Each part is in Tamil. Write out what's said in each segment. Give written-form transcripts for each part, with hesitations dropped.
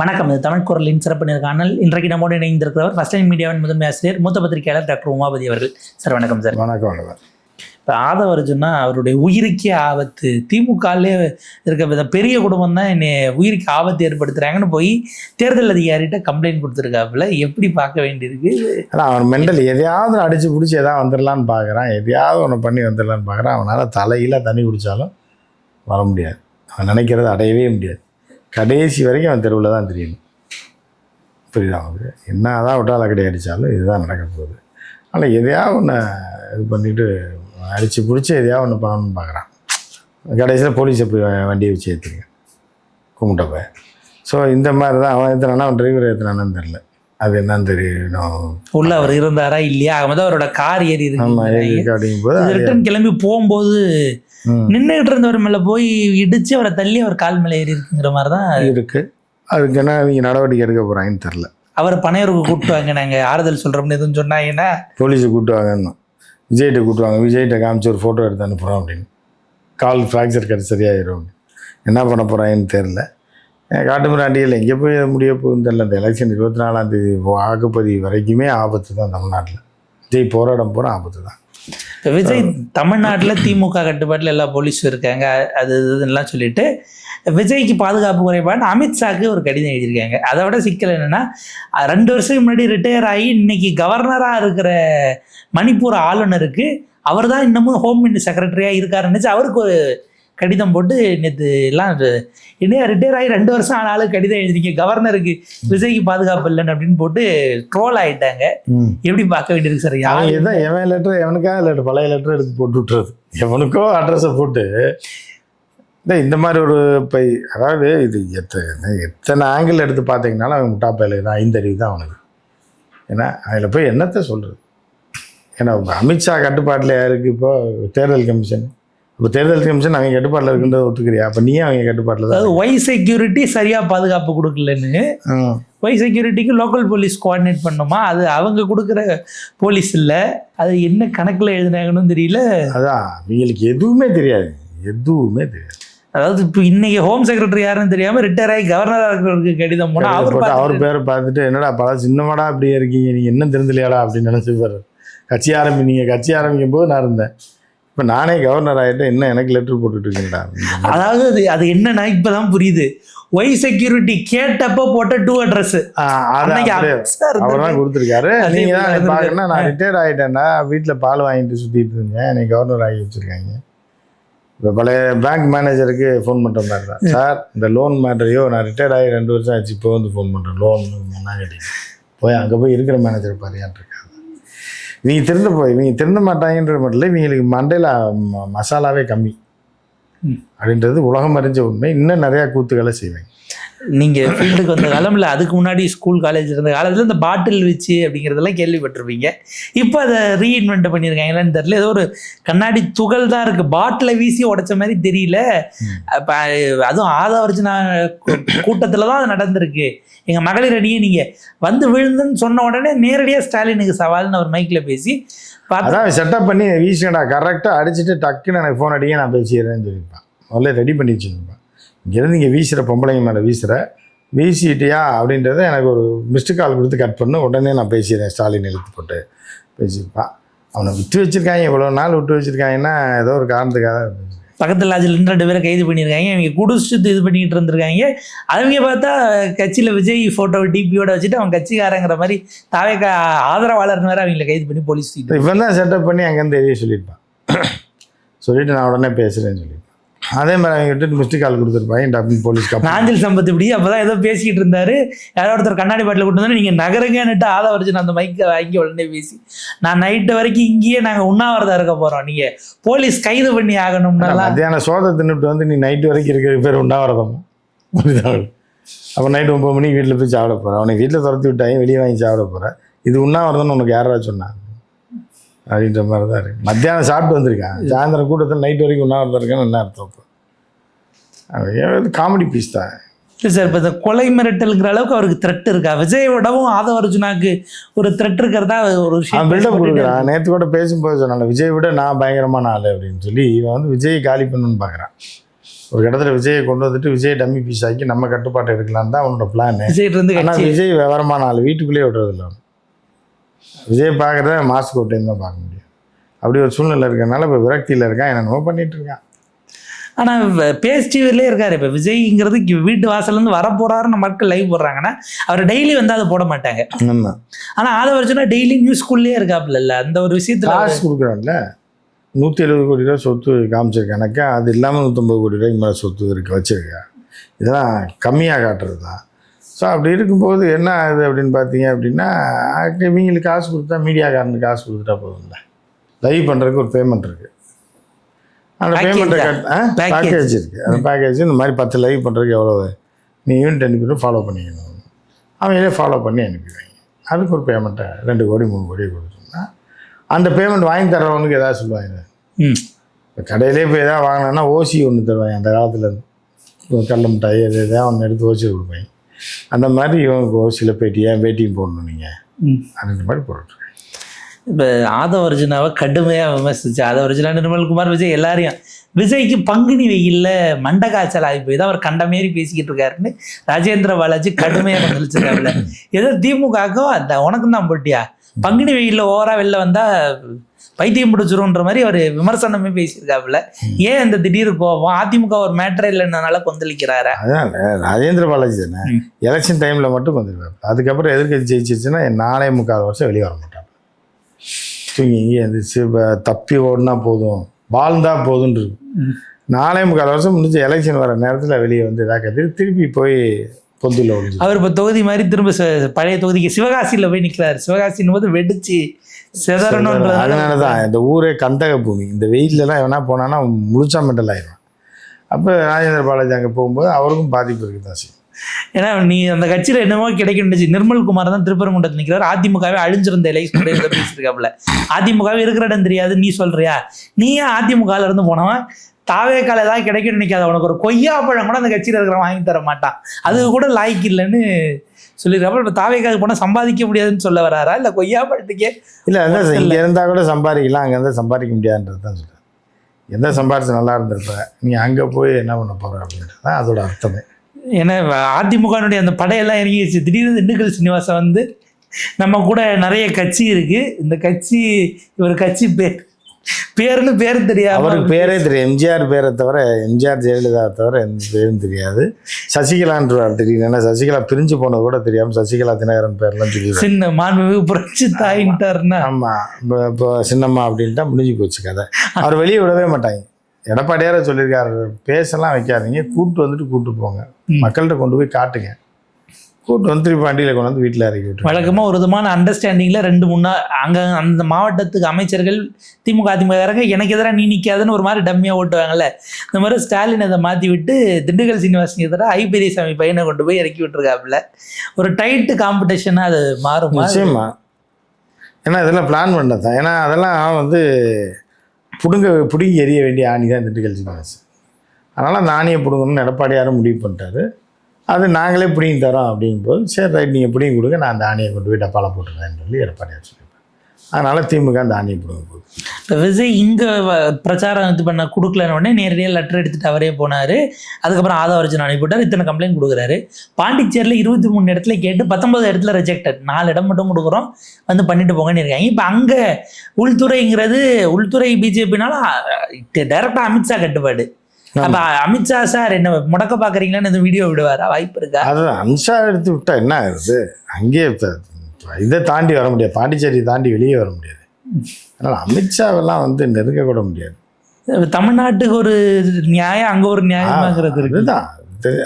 வணக்கம். இது தமிழ் குரலின் சிறப்பு நேர்காணல். இன்றைக்கு நம்மோடு இணைந்திருக்கிறவர் ஃபர்ஸ்ட் டைம் மீடியாவின் முதன்மை ஆசிரியர் மூத்த பத்திரிகையாளர் டாக்டர் உமாபதி அவர்கள். சார் வணக்கம். சார் வணக்கம். வணக்கம். இப்போ ஆதவ அர்ஜுனா அவருடைய உயிருக்கே ஆபத்து, திமுகலே இருக்க பெரிய குடும்பம் தான் என்னை உயிருக்கு ஆபத்து ஏற்படுத்துகிறாங்கன்னு போய் தேர்தல் அதிகாரிகிட்ட கம்ப்ளைண்ட் கொடுத்துருக்காப்புல. எப்படி பார்க்க வேண்டியிருக்கு? ஆனால் அவன் மெண்டல் எதையாவது அடித்து பிடிச்சி எதாவது வந்துடலான்னு பார்க்குறான், எதையாவது ஒன்று பண்ணி வந்துடலான்னு பார்க்குறான். அவனால் தலையில் தண்ணி குடித்தாலும் வர முடியாது. அவன் நினைக்கிறத அடையவே முடியாது. கடைசி வரைக்கும் அவன் தெருவில் தான் தெரியணும். புரியுதா? அவனுக்கு என்ன தான் விட்டால் அக்கடி அடித்தாலும் இதுதான் நடக்க போகுது. ஆனால் எதையாவது ஒன்று இது பண்ணிவிட்டு அடித்து பிடிச்சி எதையாவது ஒன்று பண்ணணும்னு பார்க்குறான். கடைசியில் போலீஸை போய் வண்டியை வச்சு ஏற்றுங்க கும்பிட்டப்ப. ஸோ இந்த மாதிரி தான் அவன் ஏற்றினானா, அவன் டிரைவர் ஏற்றினானு தெரில. அது என்னன்னு தெரியணும். உள்ள அவர் இருந்தாரா இல்லையா? ஆகும்போது அவரோட கார் ஏறி இருக்கு அப்படிங்கும் போது ரிட்டர்ன் கிளம்பி போகும்போது நின்றுகிட்டு இருந்தவர் மேலே போய் இடித்து அவரை தள்ளி அவர் கால் மேலே ஏறி இருக்குங்கிற மாதிரி தான் இருக்குது. அதுக்கு என்ன அவங்க நடவடிக்கை எடுக்க போகிறாங்கன்னு தெரில. அவர் பனையூருக்கு கூப்பிட்டுவாங்க, நாங்கள் ஆறுதல் சொல்கிறோம்னு எதுவும் சொன்னாங்கன்னா போலீஸை கூப்பிட்டுவாங்கன்னு விஜய்கிட்ட கூப்பிட்டுவாங்க. விஜய்கிட்ட காமிச்சு ஒரு ஃபோட்டோ எடுத்து அனுப்புகிறோம் அப்படின்னு. கால் ஃப்ராக்சர் கட்டு சரியாயிடும். என்ன பண்ண போகிறாங்கன்னு தெரில. காட்டுமிராண்டியில் எங்கே போய் முடிய போகுதுன்னு தெரில. இந்த எலெக்ஷன் 24ஆம் வாக்குப்பதிவு வரைக்குமே ஆபத்து தான் தமிழ்நாட்டில். விஜய் போராடம் போகிற ஆபத்து தான். இப்போ விஜய் தமிழ்நாட்டில் திமுக கட்டுப்பாட்டில் எல்லா போலீஸும் இருக்காங்க, அது இதுலாம் சொல்லிட்டு விஜய்க்கு பாதுகாப்பு குறைபாடு அமித்ஷாக்கு ஒரு கடிதம் எழுதியிருக்காங்க. அதை விட சிக்கல் என்னென்னா, 2 வருஷத்துக்கு முன்னாடி ரிட்டையர் ஆகி இன்னைக்கு கவர்னராக இருக்கிற மணிப்பூர் ஆளுநருக்கு அவர் தான் இன்னமும் ஹோம் செக்ரட்டரியாக இருக்காருன்னு அவருக்கு ஒரு கடிதம் போட்டு நேற்று எல்லாம் என்ன ரிட்டையர் ஆகி 2 வருஷம் ஆனாலும் கடிதம் எழுதிருக்கீங்க கவர்னருக்கு விஜய்க்கு பாதுகாப்பு இல்லைன்னு அப்படின்னு போட்டு ட்ரோல் ஆகிட்டாங்க. எப்படி பார்க்க வேண்டியிருக்கு சார்? தான் எவன் லெட்டர் எவனுக்காக லெட்டர் பழைய லெட்டர் எடுத்து போட்டு விட்டுறது, எவனுக்கோ அட்ரஸை போட்டு இந்த மாதிரி ஒரு பை. அதாவது இது எத்தனை ஆங்கிள் எடுத்து பார்த்தீங்கன்னாலும் அவன் முட்டாப்பையில் தான், 5 அறிவு தான் அவனுக்கு. ஏன்னா அதில் போய் என்னத்தை சொல்கிறது? ஏன்னா அமித்ஷா கட்டுப்பாட்டில் யாருக்கு இப்போ தேர்தல் கமிஷன்? இப்போ தேர்தல் கமிஷன் அவங்க கட்டுப்பாட்டில் இருக்குன்றத ஒத்துக்கிறியா? அப்போ நீயே அவங்க கட்டுப்பாட்டில் தான். ஒய் செக்யூரிட்டி சரியாக பாதுகாப்பு கொடுக்கலன்னு ஒய் செக்யூரிட்டிக்கு லோக்கல் போலீஸ் கோஆர்டினேட் பண்ணுமா? அது அவங்க கொடுக்குற போலீஸ் இல்லை. அது என்ன கணக்கில் எழுதினாங்கன்னு தெரியல. அதான் அவங்களுக்கு எதுவுமே தெரியாது, எதுவுமே தெரியாது. அதாவது இப்போ இன்னைக்கு ஹோம் செக்ரட்டரி யாருன்னு தெரியாமல் ரிட்டையர் ஆகி கவர்னராக இருக்கிறவருக்கு கடிதம் போனால் அவர் பேரை பார்த்துட்டு என்னடா பல சின்னமாடா அப்படியே இருக்கீங்க, நீங்கள் என்ன தெரிஞ்சலையாடா அப்படின்னு நினச்சி பாரு. நீங்கள் கட்சி ஆரம்பிக்கும் போது நான் இருந்தேன், இப்போ நானே கவர்னர் ஆகிட்டு என்ன எனக்கு லெட்டர் போட்டுட்டு இருக்கீங்களா? அதாவது அது என்னன்னா இப்போதான் புரியுது. ஒய் செக்யூரிட்டி கேட்டப்போ போட்ட 2 அட்ரஸ் அவர் தான் கொடுத்துருக்காரு. நீங்கள் தான் பார்க்கணும்னா நான் ரிட்டையர் ஆகிட்டேன்னா வீட்டில் பால் வாங்கிட்டு சுற்றிட்டு இருந்தேன், என்னை கவர்னர் ஆகி வச்சுருக்காங்க. இப்போ பழைய பேங்க் மேனேஜருக்கு ஃபோன் பண்ணுற மாதிரி தான். சார் இந்த லோன் மேட்டரையோ நான் ரிட்டையர் ஆகி 2 வருஷம் ஆச்சு, இப்போ வந்து ஃபோன் பண்ணுறேன் லோன் என்ன கேட்டீங்க போய் அங்கே போய் இருக்கிற மேனேஜர் பாரியான் இருக்காங்க. இவங்க திருந்த மாட்டாங்கன்றது மட்டும் இல்லை, இவங்களுக்கு மண்டையில் மசாலாவே கம்மி அப்படின்றது உலகம் அறிஞ்ச உண்மை. இன்னும் நிறையா கூத்துக்களை செய்வேங்க. நீங்கள் ஃபீல்டுக்கு வந்த காலம் இல்லை, அதுக்கு முன்னாடி ஸ்கூல் காலேஜ் இருந்த காலத்தில் இந்த பாட்டில் வச்சு அப்படிங்கிறதெல்லாம் கேள்விப்பட்டிருப்பீங்க. இப்போ அதை ரீஇன்வென்ட் பண்ணியிருக்காங்களான்னு தெரியல. ஏதோ ஒரு கண்ணாடி துகள் தான் இருக்குது, பாட்டிலை வீசி உடைச்ச மாதிரி தெரியல. இப்போ அதுவும் ஆதவ அர்ஜுனா கூட்டத்தில் தான் அது நடந்திருக்கு. எங்கள் மகளிர் அணியை நீங்கள் வந்து விழுந்துன்னு சொன்ன உடனே நேரடியாக ஸ்டாலினுக்கு சவால்னு அவர் மைக்கில் பேசி அதான் செட்டப் பண்ணி வீசினடா கரெக்டாக அடிச்சுட்டு டக்குன்னு எனக்கு ஃபோன் அடிக்க நான் பேசிடுறேன்னு சொல்லியிருப்பேன். முதல்ல ரெடி பண்ணி வச்சுருப்பேன். இங்கேருந்து நீங்கள் வீசுகிற பொம்பளைங்க மேலே வீசிட்டியா அப்படின்றத எனக்கு ஒரு மிஸ்டு கால் கொடுத்து கட் பண்ணு, உடனே நான் பேசிடுறேன் ஸ்டாலின் எழுத்து போட்டு பேசியிருப்பான். அவனை விட்டு வச்சுருக்காங்க, இவ்வளோ நாள் விட்டு வச்சுருக்காங்கன்னா ஏதோ ஒரு காரணத்துக்காக. பக்கத்தில் லாஜில் 2 பேரை கைது பண்ணியிருக்காங்க. அவங்க குடிச்சிட்டு இது பண்ணிக்கிட்டு இருந்திருக்காங்க. அவங்க பார்த்தா கட்சியில் விஜய் ஃபோட்டோ டிபியோட வச்சுட்டு அவன் கட்சிக்காரங்கிற மாதிரி தாவேக்கா ஆதரவாளர்னு வேறு அவங்கள கைது பண்ணி போலீஸ் இவன் தான் செட்டப் பண்ணி அங்கேருந்து எதையும் சொல்லியிருப்பான். சொல்லிவிட்டு நான் உடனே பேசுகிறேன்னு சொல்லியிருப்பேன். அதே மாதிரி அவங்க விட்டுட்டு மிஸ்டு கால் கொடுத்துருப்பாங்க டப்பிங் போலீஸ். நாஞ்சில் சம்பத் இப்படி அப்போ தான் ஏதோ பேசிக்கிட்டு இருந்தார். யாரோ ஒருத்தர் கண்ணாடி பாட்டில் கொண்டு வந்தாலும் நீங்கள் நகருங்கன்னுட்டு ஆதவ அர்ஜுனா அந்த மைக்கை வாங்கி உடனே பேசி நான் நைட்டு வரைக்கும் இங்கேயே நாங்கள் உண்ணாவிரதம் இருக்க போகிறோம், நீங்கள் போலீஸ் கைது பண்ணி ஆகணும்னா மத்தியான சோதை தின்னுட்டு வந்து நீ நைட்டு வரைக்கும் இருக்கிற பேர் உண்ணாவிரதம். அப்போ நைட்டு 9 மணிக்கு வீட்டில் போய் சாப்பிட போகிறேன், அவனை வீட்டில் துரத்தி விட்டாங்க, வெளியே வாங்கி சாப்பிட போகிறேன், இது உண்ணாவிரதம்னு உனக்கு யாராவது சொன்னாங்க அப்படின்ற மாதிரி தான் இருக்குது. மத்தியானம் சாப்பிட்டு வந்திருக்கேன், சாயந்தரம் கூட்டத்தில் நைட்டு வரைக்கும் உண்ணாவிரதம் இருக்கேன்னு என்ன அர்த்தம்? காமெடி பீஸ் தான். இல்லை சார், இப்போ இந்த கொலை மிரட்டலுங்கிற அளவுக்கு அவருக்கு த்ரெட் இருக்கா? விஜய் விடவும் ஆதவ அர்ஜுனாக்கு ஒரு த்ரெட் இருக்கிறதா ஒரு விஷயம் பில்டப் கொடுக்குறான். நேற்று கூட பேசும்போது சொன்னால விஜய் விட நான் பயங்கரமான ஆள் அப்படின்னு சொல்லி இவன் வந்து விஜய் காலி பண்ணணும்னு பார்க்குறான். ஒரு இடத்துல விஜயை கொண்டு வந்துட்டு விஜய் டம்மி பீஸ் ஆக்கி நம்ம கட்டுப்பாட்டை எடுக்கலான்னு தான் அவனோட பிளான். ஆனால் விஜய் விவரமான ஆள், வீட்டுக்குள்ளேயே விடுறதில்ல. விஜய் பார்க்குறத மாஸ்க் ஒரு டைம் தான் பார்க்க முடியும். அப்படி ஒரு சூழ்நிலை இருக்கிறதுனால இப்போ விரக்தியில் இருக்கான், என்னென்னமோ பண்ணிகிட்டு இருக்கான். ஆனால் பேஸ்டிவிலே இருக்காரு. இப்போ விஜய்ங்கிறது வீட்டு வாசல்லேருந்து வர போகிறாருன்னு மக்கள் லைவ் போடுறாங்கன்னா அவர் டெய்லி வந்து அதை போட மாட்டாங்க. ஆமாம். ஆனால் அதை வச்சுன்னா டெய்லி நியூஸ்குள்ளேயே இருக்காப்புல. இல்லை அந்த ஒரு விஷயத்தில் காசு கொடுக்குறான்ல. 170 கோடி ரூபா சொத்து காமிச்சிருக்கானாக்கா, அது இல்லாமல் 150 கோடி ரூபாய்க்கு மேலே சொத்து இருக்கு வச்சுருக்கா. இதெல்லாம் கம்மியாக காட்டுறது தான். ஸோ அப்படி இருக்கும்போது என்ன ஆகுது அப்படின்னு பார்த்தீங்க அப்படின்னா, இவங்களுக்கு காசு கொடுத்தா, மீடியாக்காரனுக்கு காசு கொடுத்துட்டா போதும்ல. லைவ் பண்ணுறதுக்கு ஒரு பேமெண்ட் இருக்குது. அந்த பேமெண்ட்டை பேக்கேஜ் இருக்குது. அந்த பேக்கேஜ் இந்த மாதிரி 10 லைவ் பண்ணுறதுக்கு எவ்வளோ நீ யூனிட் அனுப்பிட்டு ஃபாலோ பண்ணிக்கணும். அவங்களே ஃபாலோ பண்ணி அனுப்பிடுவாங்க. அதுக்கு ஒரு பேமெண்ட்டை 2 கோடி 3 கோடி கொடுத்தோம்னா அந்த பேமெண்ட் வாங்கி தர்றவனுக்கு எதாவது சொல்லுவாங்க. இப்போ கடையிலே போய் எதாவது வாங்கினோன்னா ஓசி ஒன்று தருவாங்க. அந்த காலத்தில் கடல மிட்டாய் எது எதாவது ஒன்று எடுத்து ஓசி கொடுப்பாங்க. அந்த மாதிரி இவனுக்கு ஓசியில் பேட்டியும் போடணும் நீங்கள் அந்த மாதிரி போட்டுருக்கேன். இப்போ ஆதவ அர்ஜுனாவை கடுமையாக விமர்சிச்சு ஆதவ அர்ஜுனா, நிர்மல்குமார், விஜய் எல்லாரையும் விஜய்க்கு பங்குனி வெயிலில் மண்டை காய்ச்சல் ஆகி போய் தான் அவர் கண்ட மாரி பேசிக்கிட்டு இருக்காருன்னு ராஜேந்திர பாலாஜி கடுமையாக பதிலிச்சிருக்காப்புல. ஏதோ திமுகக்கோ அந்த உனக்கும் தான் போட்டியா, பங்குனி வெயிலில் ஓவரா வெளில வந்தால் பைத்தியம் பிடிச்சிரும்ன்ற மாதிரி அவர் விமர்சனமே பேசியிருக்காப்புல. ஏன் இந்த திடீர் கோபம்? அதிமுக ஒரு மேட்டரே இல்லைன்னால கொந்தளிக்கிறாரு. அதான் ராஜேந்திர பாலாஜி தானே எலெக்ஷன் டைமில் மட்டும் கொந்தளிப்பார். அதுக்கப்புறம் எதிர்கட்சி ஜெயிச்சிச்சுன்னா 4.25 வருஷம் வெளியே வர மாட்டாங்க. தூங்கி இங்கே இருந்துச்சு தப்பி ஓடினா போதும், வாழ்ந்தா போதுன்னு இருக்கு. 4.25 வருஷம் முடிஞ்சு எலெக்ஷன் வர நேரத்தில் வெளியே வந்து இதாக்க திருப்பி போய் பொந்துல ஓடிச்சு. அவர் இப்போ தொகுதி மாதிரி திரும்ப பழைய தொகுதிக்கு சிவகாசியில் போய் நிற்கிறாரு. சிவகாசின் போது வெடிச்சு செதறணுன்றது. அதனால தான் இந்த ஊரே கந்தக பூமி. இந்த வெயிலெலாம் எவனா போனான்னா முழுச்சா மெண்டல் ஆயிடும். அப்போ ராஜேந்திர பாலாஜி அங்கே போகும்போது அவருக்கும் பாதிப்பு இருக்குது தான் செய்யும். ஏன்னா நீ அந்த கட்சியில் என்னமோ கிடைக்கும்னுச்சு. நிர்மல்குமார் தான் திருப்பரங்குன்றத்தில் நிற்கிறார். அதிமுகவே அழிஞ்சிருந்த எலெக்ஷன் பேசியிருக்காப்புல. அதிமுகவே இருக்கிற இடம் தெரியாது நீ சொல்றியா? நீ ஏன் அதிமுகவில் இருந்து போனவன் தாவேக்கால ஏதாவது கிடைக்கும்னு நினைக்காத. உனக்கு ஒரு கொய்யா பழம் கூட அந்த கட்சியில் இருக்கிறவன் வாங்கி தர மாட்டான். அது கூட லாய்க்கு இல்லைன்னு சொல்லியிருக்காப்ப. இப்போ தாவேக்காக போனால் சம்பாதிக்க முடியாதுன்னு சொல்ல வராரா, இல்லை கொய்யா பழத்துக்கே? இல்லை அதான் இங்கே இருந்தால் கூட சம்பாதிக்கலாம், அங்கே இருந்தால் சம்பாதிக்க முடியாதுன்றது தான் சொல்கிறேன். எந்த சம்பாதிச்சு நல்லா இருந்திருப்ப, நீ அங்கே போய் என்ன பண்ண போகிற அப்படின்றது தான் அதோட அர்த்தமே. ஏன்னா அதிமுகனுடைய அந்த படையெல்லாம் இறங்கிடுச்சு. திடீர்னு திண்டுக்கல் சீனிவாசன் வந்து நம்ம கூட நிறைய கட்சி இருக்குது, இந்த கட்சி இவர் கட்சி பேருன்னு பேர் தெரியாது. அவருக்கு பேரே தெரியும். எம்ஜிஆர் பேரை தவிர, எம்ஜிஆர் ஜெயலலிதாவை தவிர எந்த பேரும் தெரியாது. சசிகலான்றார் தெரியும். ஏன்னா சசிகலா பிரிஞ்சு போனது கூட தெரியாமல் சசிகலா தினகரன் பேர்லாம் தெரியும். சின்ன மாண்புமிகு புரட்சி தாயின்ட்டாருன்னா. ஆமாம், இப்போ சின்னம்மா அப்படின்ட்டா முடிஞ்சு போச்சு கதை. அவர் வெளியே விடவே மாட்டாங்க. எடப்பாடியார சொல்லியிருக்காரு, பேசலாம் வைக்காதீங்க, கூப்பிட்டு போங்க, மக்கள்கிட்ட கொண்டு போய் காட்டுங்க, கூப்பிட்டு வந்து திருப்பி வண்டியில் கொண்டு வந்து வீட்டில் இறக்கி விட்டு. வழக்கமாக ஒரு விதமான அண்டர்ஸ்டாண்டிங்கில் 2 அங்கே அந்த மாவட்டத்துக்கு அமைச்சர்கள் திமுக அதிமுக எனக்கு எதிராக நீ நிற்காதுன்னு ஒரு மாதிரி டம்மியாக ஓட்டுவாங்கல்ல. இந்த மாதிரி ஸ்டாலின் அதை மாற்றி விட்டு திண்டுக்கல் சீனிவாசன் எதிராக ஐ பெரியசாமி பையனை கொண்டு போய் இறக்கி விட்டுருக்காப்புல. ஒரு டைட்டு காம்படிஷனாக அது மாறும். நிச்சயமா. ஏன்னா இதெல்லாம் பிளான் பண்ணது தான். ஏன்னா அதெல்லாம் வந்து பிடுங்கி எறிய வேண்டிய ஆணி தான் திண்டுக்கல் சீனிவாசன். அதனால் அந்த ஆணியை பிடுங்கணும்னு எடப்பாடியாரும் முடிவு பண்ணிட்டாரு. அது நாங்களே பிடிங்கி தரோம் அப்படிங்கும்போது, சரி ரைட் நீங்கள் பிடிங்கி கொடுங்க, நான் அந்த ஆணியை கொண்டு போய் டப்பாவில் போட்டுருக்கேன்னு சொல்லி எடப்பாடியார் சொல்லியிருப்பேன். அதனால் திமுக அந்த ஆணியை பிடுங்க போகுது. இப்போ விஜய் இங்கே பிரச்சாரம் இது பண்ண கொடுக்கலன்னு உடனே நேரடியாக லெட்டர் எடுத்துகிட்டு அவரே போனார். அதுக்கப்புறம் ஆதவ அர்ஜுனா அனுப்பிவிட்டார். இத்தனை கம்ப்ளைண்ட் கொடுக்குறாரு. பாண்டிச்சேரியில் 23 இடத்துல கேட்டு 19 இடத்துல ரிஜெக்டட். 4 இடம் மட்டும் கொடுக்குறோம், வந்து பண்ணிட்டு போங்கன்னு இருக்காங்க. இப்போ அங்கே உள்துறைங்கிறது உள்துறை பிஜேபினால டைரக்டாக அமித்ஷா கட்டுப்பாடு. அப்போ அமித்ஷா சார் என்ன முடக்க பார்க்குறீங்களான்னு இந்த வீடியோ விடுவாரா? வாய்ப்பு இருக்கா? அதுதான் அமித்ஷா எடுத்து விட்டா என்ன ஆகுது? அங்கேயே இதை தாண்டி வர முடியாது, பாண்டிச்சேரி தாண்டி வெளியே வர முடியாது. அதனால் அமித்ஷாவெல்லாம் வந்து நெருங்க கூட முடியாது. தமிழ்நாட்டுக்கு ஒரு நியாயம், அங்கே ஒரு நியாயமாகிறது இருக்குதான்.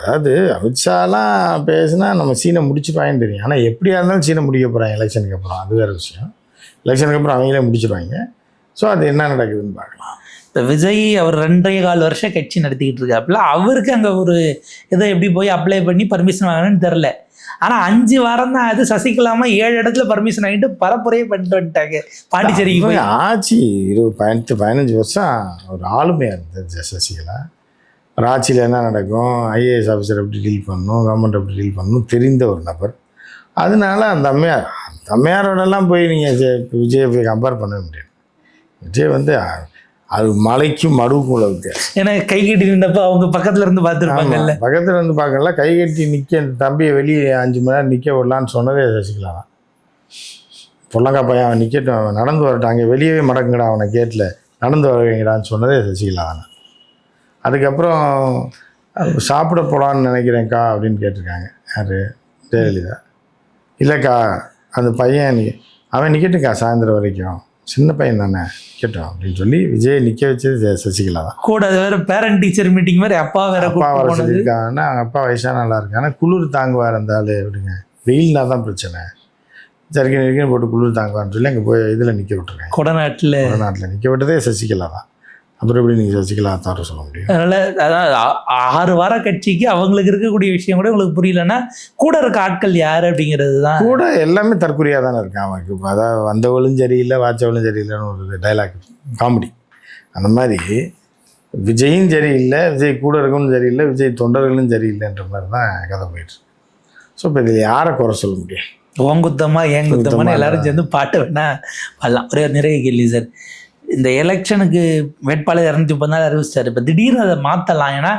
அதாவது அமித்ஷாலாம் பேசுனா நம்ம சீனை முடிச்சுருவாங்கன்னு தெரியும். ஆனால் எப்படியா இருந்தாலும் சீனை முடிக்க போகிறாங்க எலெக்ஷனுக்கு அப்புறம். அது வேறு விஷயம். எலெக்ஷனுக்கு அப்புறம் அவங்களே முடிச்சிடுவாங்க. ஸோ அது என்ன நடக்குதுன்னு பார்க்கலாம். இப்போ விஜய் அவர் 2.25 வருஷம் கட்சி நடத்திக்கிட்டு இருக்காப்புல. அவருக்கு அங்கே ஒரு இதை எப்படி போய் அப்ளை பண்ணி பர்மிஷன் வாங்கணும்னு தெரில. ஆனால் 5 வாரம் தான் அது. சசிகலாமா 7 இடத்துல பர்மிஷன் வாங்கிட்டு பரப்புரையே பண்ணிட்டு வந்துட்டாங்க பாண்டிச்சேரிக்கு போய். ஆட்சி 15 வருஷம் ஒரு ஆளுமையாக இருந்தது சசிகலா. ஒரு ஆட்சியில் என்ன நடக்கும், ஐஏஎஸ் ஆஃபீஸர் எப்படி டீல் பண்ணணும், கவர்மெண்ட் எப்படி டீல் பண்ணணும் தெரிந்த ஒரு நபர். அதனால அந்த அம்மையாரோடலாம் போய் நீங்கள் விஜயை போய் கம்பேர் பண்ண முடியாது. விஜய் வந்து அது மலைக்கும் மடுவுக்கும் உள்ள வித்தியாசம். ஏன்னா கை கட்டி நின்றப்ப அவங்க பக்கத்துல இருந்து பார்த்துருப்பாங்கல்ல. பக்கத்தில் இருந்து பார்க்கல, கை கட்டி நிற்க இந்த தம்பியை வெளியே 5 மணி நேரம் நிற்க விடலான்னு சொன்னதே சசிகலா தான். பொள்ளங்கா பையன் அவன் நிற்கட்டும், அவன் நடந்து வரட்டும், அங்கே வெளியவே மடங்குடா அவனை கேட்டில் நடந்து வரவைங்கடான்னு சொன்னதே சசிகலா தானே. அதுக்கப்புறம் சாப்பிட போகலான்னு நினைக்கிறேன்க்கா அப்படின்னு கேட்டிருக்காங்க. யார்? ஜெயலலிதா. இல்லைக்கா அந்த பையன் அவன் நிற்கட்டும்க்கா சாயந்தரம் வரைக்கும், சின்ன பையன் தானே நிற்கட்டும் அப்படின்னு சொல்லி விஜய் நிற்க வச்சது சசிகலா தான். கூட அது வேற பேரண்ட் டீச்சர் மீட்டிங் மாதிரி அப்பா வேற வர சொல்லியிருக்காங்கன்னா, அப்பா வயசான நல்லா இருக்கு, ஆனால் குளிர் தாங்குவார் இருந்தாலே அப்படிங்க, வெயில்னா தான் பிரச்சனை, ஜர்க்கின் நெருக்கின்னு போட்டு குளிர் தாங்குவார்னு சொல்லி அங்கே போய் இதில் நிற்க விட்டுருக்கேன். கொடநாட்டில் நிற்க விட்டதே சசிகலா தான். அப்புறம் எப்படி நீங்கள் சசிகலா தவிர சொல்ல முடியும்? அதனால அதான் 6 வார கட்சிக்கு அவங்களுக்கு இருக்கக்கூடிய விஷயம் கூட உங்களுக்கு புரியலன்னா கூட இருக்க ஆட்கள் யார் அப்படிங்கிறது தான். கூட எல்லாமே தற்கொலையாக தானே இருக்கான் அவனுக்கு. அதாவது வந்தவளும் சரியில்லை வாச்சவளும் சரியில்லைன்னு ஒரு டைலாக் காமெடி. அந்த மாதிரி விஜயும் சரியில்லை, விஜய் கூட இருக்கவும் சரியில்லை, விஜய் தொண்டர்களும் சரியில்லைன்ற மாதிரி தான் கதை போயிட்டு. ஸோ இப்போ இதில் யாரை குறை சொல்ல முடியும்? ஓங்குத்தமா ஏங்குத்தமான எல்லாரும் சேர்ந்து பாட்டு வேணா வரலாம். ஒரே நிறைய கேள்வி சார். இந்த எலெக்ஷனுக்கு வேட்பாளர் 234 அறிவிச்சிட்டாரு. இப்போ திடீர்னு அதை மாற்றலாம். ஏன்னா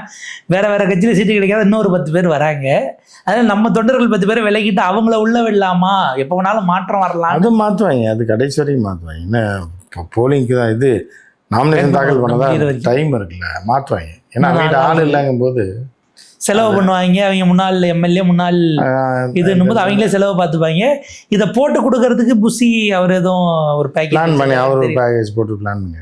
வேற வேற கட்சியில் சீட்டு கிடைக்காத இன்னொரு 10 பேர் வராங்க. அதனால் நம்ம தொண்டர்கள் 10 பேரை விலகிட்டு அவங்கள உள்ள விடலாமா? எப்போ வேணாலும் மாற்றம் வரலாம். அது மாற்றுவாங்க, அது கடைசி வரைக்கும் மாற்றுவாங்க. என்ன இப்போ போலிங்க்கு தான் இது நாமினேஷன் தாக்கல் பண்ணதான் டைம் இருக்குல்ல, மாற்றுவாங்க. ஏன்னா அவங்க ஆள் இல்லைங்கும் போது செலவு பண்ணுவாங்க. அவங்க முன்னாள் எம்எல்ஏ முன்னாள் இதுன்னும் போது அவங்களே செலவு பார்த்துப்பாங்க. இதை போட்டு கொடுக்கறதுக்கு புஷி அவர் எதுவும் ஒரு பேக்கேஜ் பிளான் பண்ணி அவர் ஒரு பேக்கேஜ் போட்டு பிளான் பண்ணி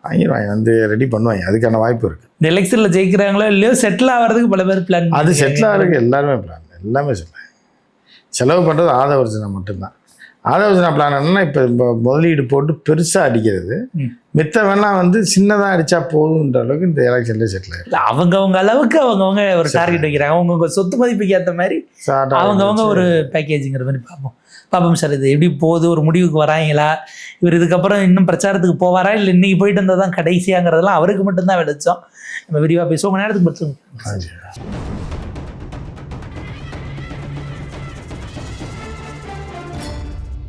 வாங்கிடுவாங்க, வந்து ரெடி பண்ணுவாங்க. அதுக்கான வாய்ப்பு இருக்குது. இந்த எலெக்ஷனில் ஜெயிக்கிறாங்களோ இல்லையோ செட்டில் ஆகிறதுக்கு பல பேர் பிளான். அது செட்டில் ஆகிறதுக்கு எல்லாருமே பிளான், எல்லாமே செலவு பண்ணுறது ஆதவர்ஜனா மட்டும்தான். ஆதவர்ஜனா பிளான் என்னன்னா, இப்போ முதலீடு போட்டு பெருசாக அடிக்கிறது, மித்த வேணா வந்து சின்னதாக அடித்தா போதுன்ற அளவுக்கு இந்த எலெக்ஷன்லேயே செட்டில் ஆகிடும். அவங்கவுங்க அளவுக்கு அவங்கவுங்க ஒரு டார்கெட் வைக்கிறாங்க. அவங்கவுங்க சொத்து மதிப்புக்கு ஏற்ற மாதிரி அவங்கவுங்க ஒரு பேக்கேஜுங்கிற மாதிரி பார்ப்போம் சார். இது எப்படி போகுது, ஒரு முடிவுக்கு வராங்களா, இவர் இதுக்கப்புறம் இன்னும் பிரச்சாரத்துக்கு போவாரா, இல்லை இன்னைக்கு போயிட்டு வந்தால் தான் கடைசியாங்கிறதெல்லாம் அவருக்கு மட்டும்தான் வெளிச்சம். நம்ம விரிவாக பேசுவோம். நேரத்துக்கு பற்றி